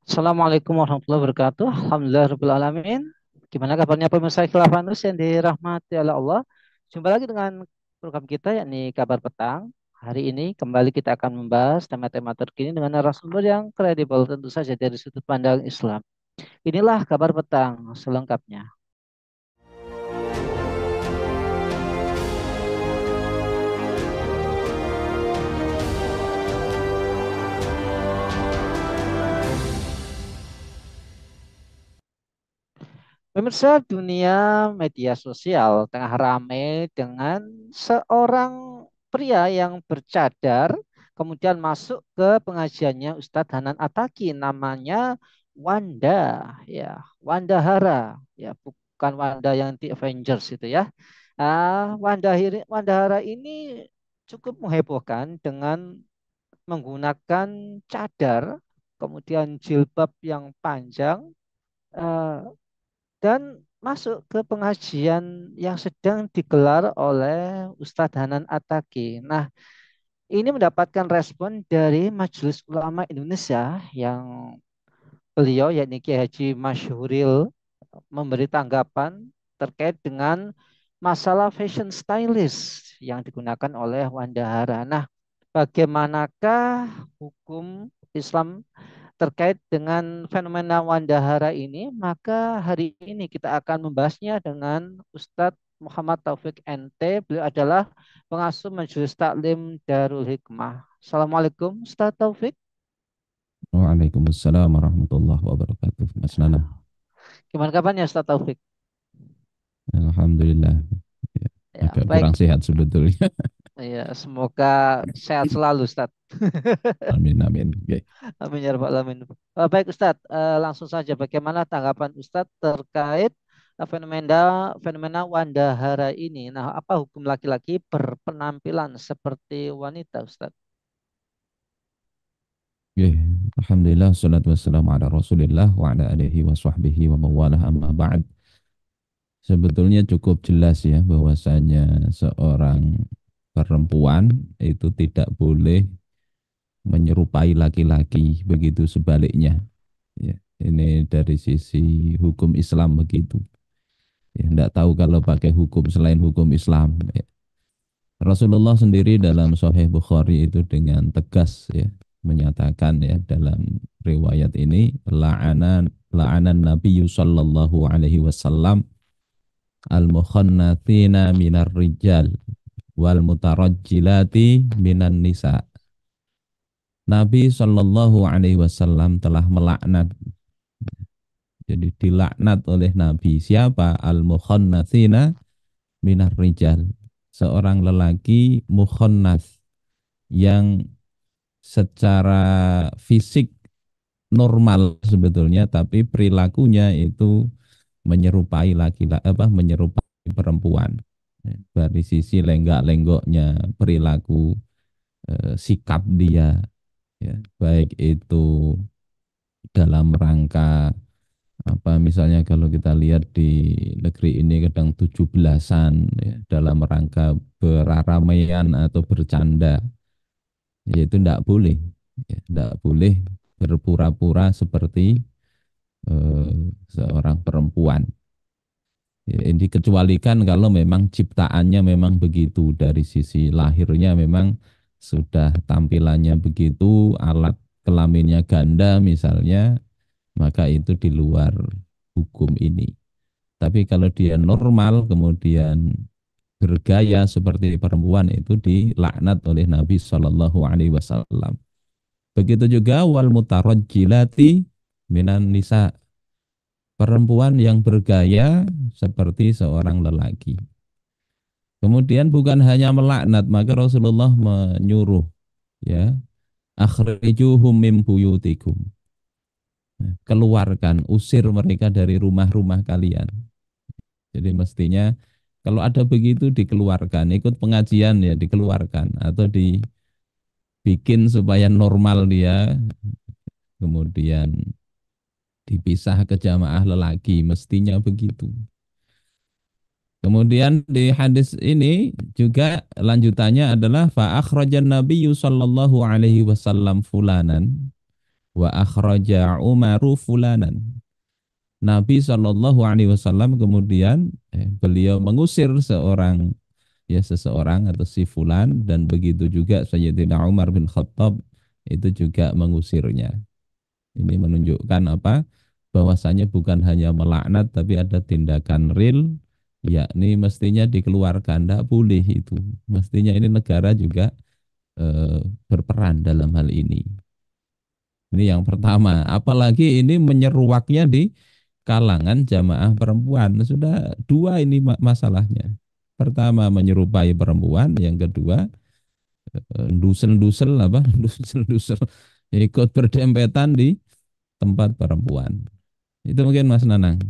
Assalamualaikum warahmatullahi wabarakatuh. Alhamdulillahirabbil alamin. Gimana kabarnya pemirsa Khilafah yang dirahmati oleh Allah? Jumpa lagi dengan program kita yakni Kabar Petang. Hari ini kembali kita akan membahas tema-tema terkini dengan narasumber yang kredibel tentu saja dari sudut pandang Islam. Inilah Kabar Petang selengkapnya. Pemirsa, dunia media sosial tengah ramai dengan seorang pria yang bercadar kemudian masuk ke pengajiannya Ustadz Hanan Ataki, namanya Wanda, ya Wanda Hara, ya bukan Wanda yang di Avengers itu ya. Wanda Hara ini cukup menghebohkan dengan menggunakan cadar kemudian jilbab yang panjang, eh, dan masuk ke pengajian yang sedang digelar oleh Ustadz Hanan Ataki. Nah, ini mendapatkan respon dari Majelis Ulama Indonesia yang beliau yakni Kiai Haji Masyhuril memberi tanggapan terkait dengan masalah fashion stylist yang digunakan oleh Wanda Hara. Nah, bagaimanakah hukum Islam terkait dengan fenomena Wandahara ini, maka hari ini kita akan membahasnya dengan Ustadz Muhammad Taufik NT. Beliau adalah pengasuh Majelis Taklim Darul Hikmah. Assalamualaikum Ustadz Taufik. Waalaikumsalam warahmatullahi wabarakatuh. Mas Nana, Gimana kabarnya Ustadz Taufik? alhamdulillah. Ya, Ya, agak baik. kurang sehat sebetulnya. Ya, semoga sehat selalu Ustadz. Amin amin. Oke. Amin ya rabbal alamin. Baik Ustadz, langsung saja bagaimana tanggapan Ustadz terkait fenomena fenomena Wandahara ini? Nah, apa hukum laki-laki berpenampilan seperti wanita Ustadz? Oke. Alhamdulillah salatu wassalamu ala Rasulillah wa ala alihi wa sahbihi wa mawalah amma ba'd. Sebetulnya cukup jelas ya bahwasanya seorang perempuan itu tidak boleh menyerupai laki-laki, begitu sebaliknya. Ya, ini dari sisi hukum Islam begitu. Ya, tidak tahu kalau pakai hukum selain hukum Islam. Ya. Rasulullah sendiri dalam Sahih Bukhari itu dengan tegas ya menyatakan ya dalam riwayat ini la'anan Nabi sallallahu alaihi wasallam al-mukhannathina minar rijal wal mutarajjilati minan nisa. Nabi sallallahu alaihi wasallam telah melaknat, jadi dilaknat oleh Nabi siapa? Al-mukhannathina minar rijal, seorang lelaki mukhannath yang secara fisik normal sebetulnya tapi perilakunya itu menyerupai menyerupai perempuan dari sisi lenggak-lenggoknya perilaku, sikap dia ya baik itu dalam rangka apa misalnya kalau kita lihat di negeri ini kadang 17-an ya, dalam rangka beraramaian atau bercanda, yaitu tidak boleh, ya, tidak boleh berpura-pura seperti eh, seorang perempuan. Ya, ini dikecualikan kalau memang ciptaannya memang begitu, dari sisi lahirnya memang sudah tampilannya begitu, alat kelaminnya ganda misalnya, maka itu di luar hukum ini. Tapi kalau dia normal kemudian bergaya seperti perempuan itu dilaknat oleh Nabi Shallallahu Alaihi Wasallam. Begitu juga wal mutarajjilati minan nisa, perempuan yang bergaya seperti seorang lelaki. Kemudian bukan hanya melaknat, maka Rasulullah menyuruh ya, akhrijuhum min buyutikum. Keluarkan, usir mereka dari rumah-rumah kalian. Jadi mestinya kalau ada begitu dikeluarkan, ikut pengajian ya dikeluarkan atau dibikin supaya normal dia, kemudian dipisah ke jamaah lelaki, mestinya begitu. Kemudian di hadis ini juga lanjutannya adalah fa akhrajan nabiyyu sallallahu alaihi wasallam fulanan. wa akhraja Umaru fulanan. Nabi Shallallahu Alaihi Wasallam kemudian beliau mengusir seseorang atau si fulan, dan begitu juga Sayyidina Umar bin Khattab itu juga mengusirnya. Ini menunjukkan apa? Bahwasanya bukan hanya melaknat tapi ada tindakan real, yakni mestinya dikeluarkan, tidak boleh itu. Mestinya ini negara juga berperan dalam hal ini. Ini yang pertama. Apalagi ini menyeruaknya di kalangan jamaah perempuan. Sudah dua ini masalahnya. Pertama menyerupai perempuan, yang kedua dusel-dusel apa? Dusel-dusel ikut berdempetan di tempat perempuan. Itu mungkin Mas Nanang.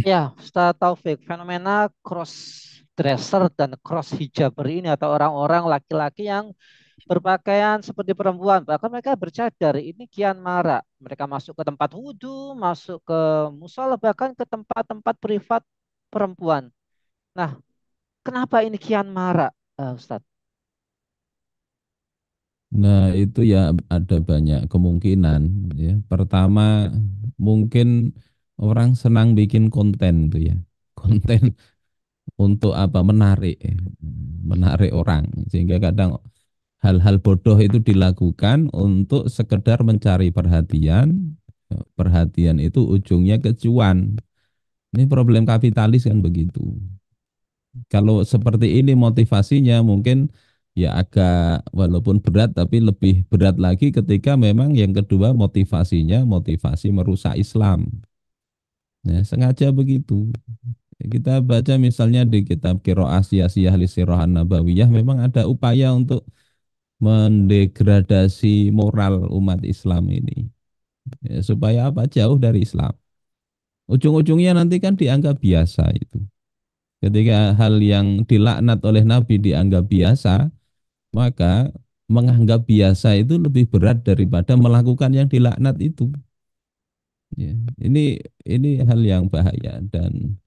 Ya, Ustaz Taufik, fenomena cross dresser dan cross hijaber ini atau orang-orang laki-laki yang berpakaian seperti perempuan, bahkan mereka bercadar, ini kian marak. Mereka masuk ke tempat wudhu, masuk ke musola, bahkan ke tempat-tempat privat perempuan. Nah, kenapa ini kian marak, Ustadz? Nah, itu ya ada banyak kemungkinan ya. Pertama, mungkin orang senang bikin konten tuh ya. Konten untuk apa? Menarik orang, sehingga kadang hal-hal bodoh itu dilakukan untuk sekedar mencari perhatian. Perhatian itu ujungnya ke cuan. Ini problem kapitalis kan begitu. Kalau seperti ini motivasinya mungkin ya agak walaupun berat, tapi lebih berat lagi ketika memang yang kedua motivasinya motivasi merusak Islam. Ya, sengaja begitu. Kita baca misalnya di kitab Qiraah Siyasiyah li Sirah Nabawiyah, memang ada upaya untuk mendegradasi moral umat Islam ini. Ya, supaya apa? Jauh dari Islam. Ujung-ujungnya nanti kan dianggap biasa itu. Ketika hal yang dilaknat oleh Nabi dianggap biasa, maka menganggap biasa itu lebih berat daripada melakukan yang dilaknat itu. Ya, ini hal yang bahaya, dan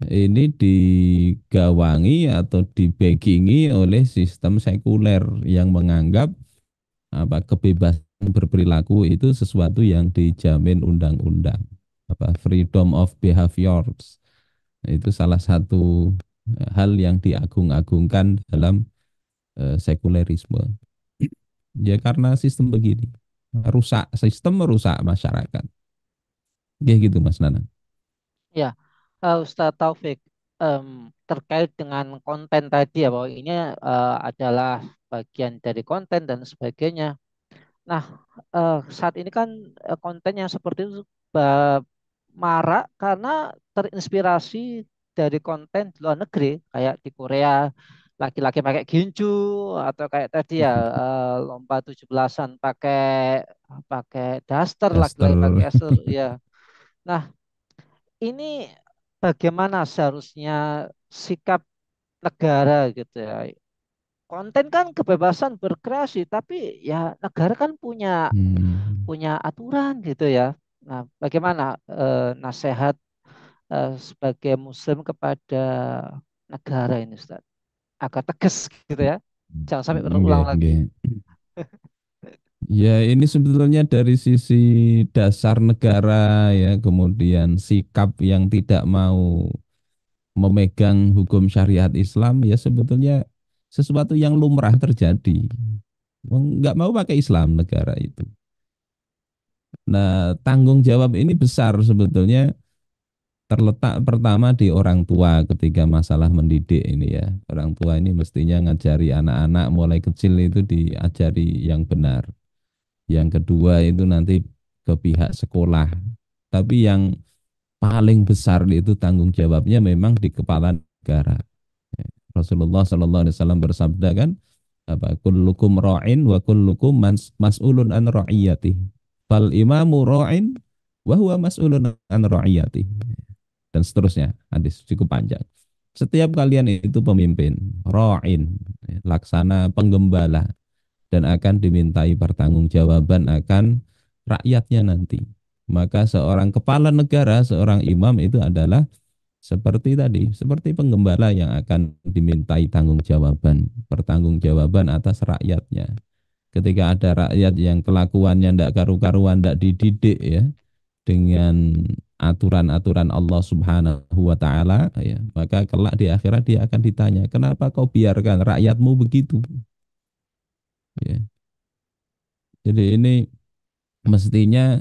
ini digawangi atau dibackingi oleh sistem sekuler yang menganggap apa kebebasan berperilaku itu sesuatu yang dijamin undang-undang. Apa freedom of behaviors itu salah satu hal yang diagung-agungkan dalam sekulerisme. Ya karena sistem begini, rusak sistem, merusak masyarakat. Ya gitu Mas Nana. Ya, Ustadz Taufik, terkait dengan konten tadi ya, bahwa ini adalah bagian dari konten dan sebagainya. Nah, saat ini kan konten yang seperti itu marak karena terinspirasi dari konten di luar negeri, kayak di Korea laki-laki pakai ginju, atau kayak tadi ya lomba 17-an pakai pakai daster, laki-laki pakai Daster. daster ya. Nah, ini bagaimana seharusnya sikap negara gitu ya. Konten kan kebebasan berkreasi, tapi ya negara kan punya Hmm. punya aturan gitu ya. Nah, bagaimana nasihat sebagai Muslim kepada negara ini, Ustaz? Agak tegas gitu ya. Jangan sampai berulang Nggih, lagi. nggih. Ya ini sebetulnya dari sisi dasar negara ya, kemudian sikap yang tidak mau memegang hukum syariat Islam, ya sebetulnya sesuatu yang lumrah terjadi. Nggak mau pakai Islam negara itu. Nah, tanggung jawab ini besar sebetulnya, terletak pertama di orang tua ketika masalah mendidik ini ya. Orang tua ini mestinya ngajari anak-anak mulai kecil itu diajari yang benar. Yang kedua itu nanti ke pihak sekolah. Tapi yang paling besar itu tanggung jawabnya memang di kepala negara. Rasulullah Shallallahu Alaihi Wasallam bersabda kan, apa kullukum ra'in wa kullukum mas'ulun an ra'iyati. Fal imamu ra'in wa huwa mas'ulun an ra'iyati. Dan seterusnya, hadis cukup panjang. Setiap kalian itu pemimpin, ra'in, laksana penggembala, dan akan dimintai pertanggungjawaban akan rakyatnya nanti. Maka seorang kepala negara, seorang imam itu adalah seperti tadi, seperti penggembala yang akan dimintai pertanggungjawaban atas rakyatnya. Ketika ada rakyat yang kelakuannya tidak karu-karuan, tidak dididik ya dengan aturan-aturan Allah Subhanahu wa taala ya, maka kelak di akhirat dia akan ditanya, "Kenapa kau biarkan rakyatmu begitu?" Ya. Jadi ini mestinya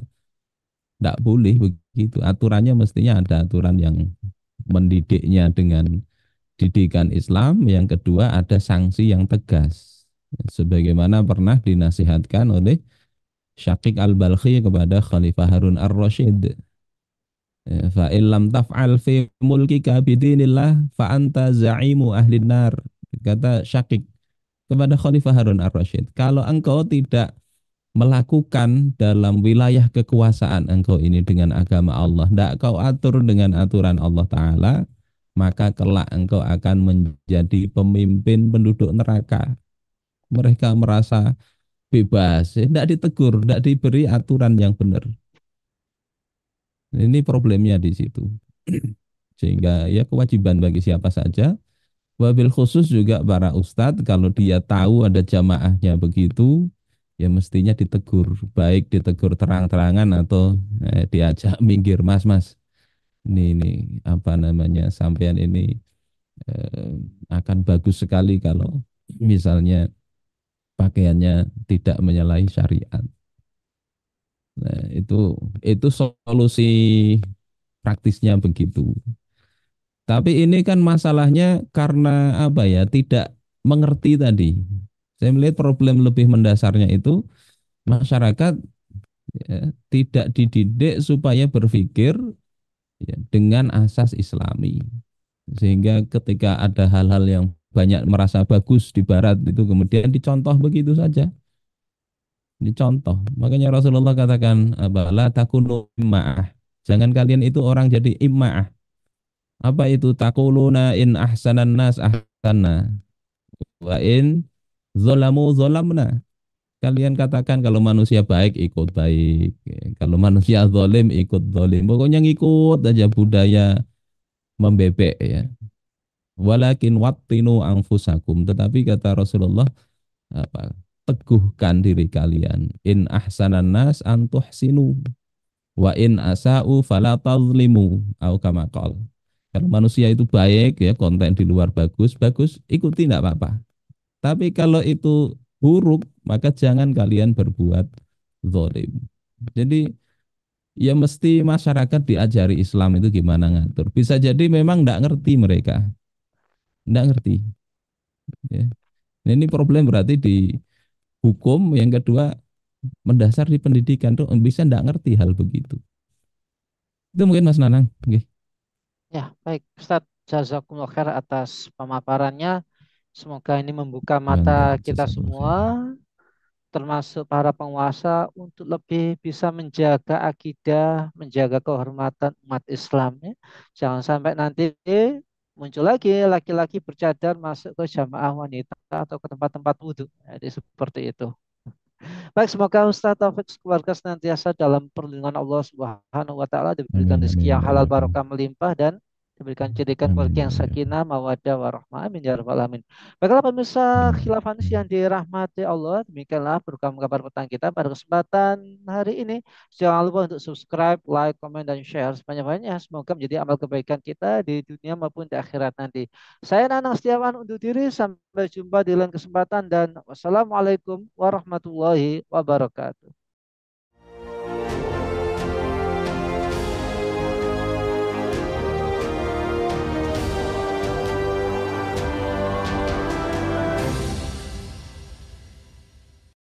tidak boleh begitu. Aturannya mestinya ada aturan yang mendidiknya dengan didikan Islam. Yang kedua ada sanksi yang tegas. Sebagaimana pernah dinasihatkan oleh Syaqiq Al-Balkhi kepada Khalifah Harun Ar-Rasyid. Fa illam taf'al fi mulkika bidinillah fa anta za'imu ahlin nar. Kata Syaqiq kepada Khalifah Harun Ar-Rasyid, kalau engkau tidak melakukan dalam wilayah kekuasaan engkau ini dengan agama Allah, tidak kau atur dengan aturan Allah Ta'ala, maka kelak engkau akan menjadi pemimpin penduduk neraka. Mereka merasa bebas, tidak ditegur, tidak diberi aturan yang benar. Ini problemnya di situ. Sehingga ya kewajiban bagi siapa saja, wabil khusus juga para ustadz, kalau dia tahu ada jamaahnya begitu, ya mestinya ditegur, baik ditegur terang-terangan atau diajak minggir, mas, mas, ini apa namanya, sampean ini eh, akan bagus sekali kalau misalnya pakaiannya tidak menyalahi syariat. Nah, itu solusi praktisnya begitu. Tapi ini kan masalahnya karena apa ya? Tidak mengerti tadi. Saya melihat problem lebih mendasarnya itu masyarakat ya, tidak dididik supaya berpikir ya, dengan asas Islami. Sehingga ketika ada hal-hal yang banyak merasa bagus di Barat itu kemudian dicontoh begitu saja. Dicontoh. Makanya Rasulullah katakan, la takunu imma'ah. Jangan kalian itu orang jadi imma'ah. Apa itu takuluna in ahsanan nas ahsanna wa in zolamu zolamna. Kalian katakan kalau manusia baik ikut baik, kalau manusia zolim ikut zolim. Pokoknya ngikut aja budaya membebek ya. Walakin wattinu anfusakum. Tetapi kata Rasulullah, apa, teguhkan diri kalian. In ahsanan nas antuhsinu wa in asa'u fala tazlimu au kama qala. Kalau manusia itu baik ya, konten di luar bagus, bagus, ikuti tidak apa-apa. Tapi kalau itu buruk, maka jangan kalian berbuat zalim. Jadi ya mesti masyarakat diajari Islam itu gimana ngatur. Bisa jadi memang tidak ngerti mereka, tidak ngerti. Ya. Nah, ini problem berarti di hukum. Yang kedua mendasar di pendidikan tuh bisa tidak ngerti hal begitu. Itu mungkin Mas Nanang. Oke. Ya, baik Ustadz, jazakumullah khair atas pemaparannya. Semoga ini membuka mata Alhamdulillah, kita jazakallah semua, khair. termasuk para penguasa, untuk lebih bisa menjaga akidah, menjaga kehormatan umat Islam. Ya. Jangan sampai nanti muncul lagi laki-laki bercadar masuk ke jamaah wanita atau ke tempat-tempat wudhu. Jadi seperti itu. Baik, semoga Ustaz Taufik keluarga senantiasa dalam perlindungan Allah Subhanahu wa taala, diberikan Amin, rezeki amin, yang ya halal Allah. barokah melimpah dan diberikan jadikan Amin, keluarga ya yang Allah, ya Allah. sakinah, mawaddah, warahmah. Amin ya rabbal alamin. Baiklah pemirsa Amin. Khilafan yang dirahmati Allah, demikianlah program kabar petang kita pada kesempatan hari ini. Jangan lupa untuk subscribe, like, comment, dan share sebanyak-banyaknya. Semoga menjadi amal kebaikan kita di dunia maupun di akhirat nanti. Saya Nanang Setiawan undur diri. Sampai jumpa di lain kesempatan dan wassalamualaikum warahmatullahi wabarakatuh.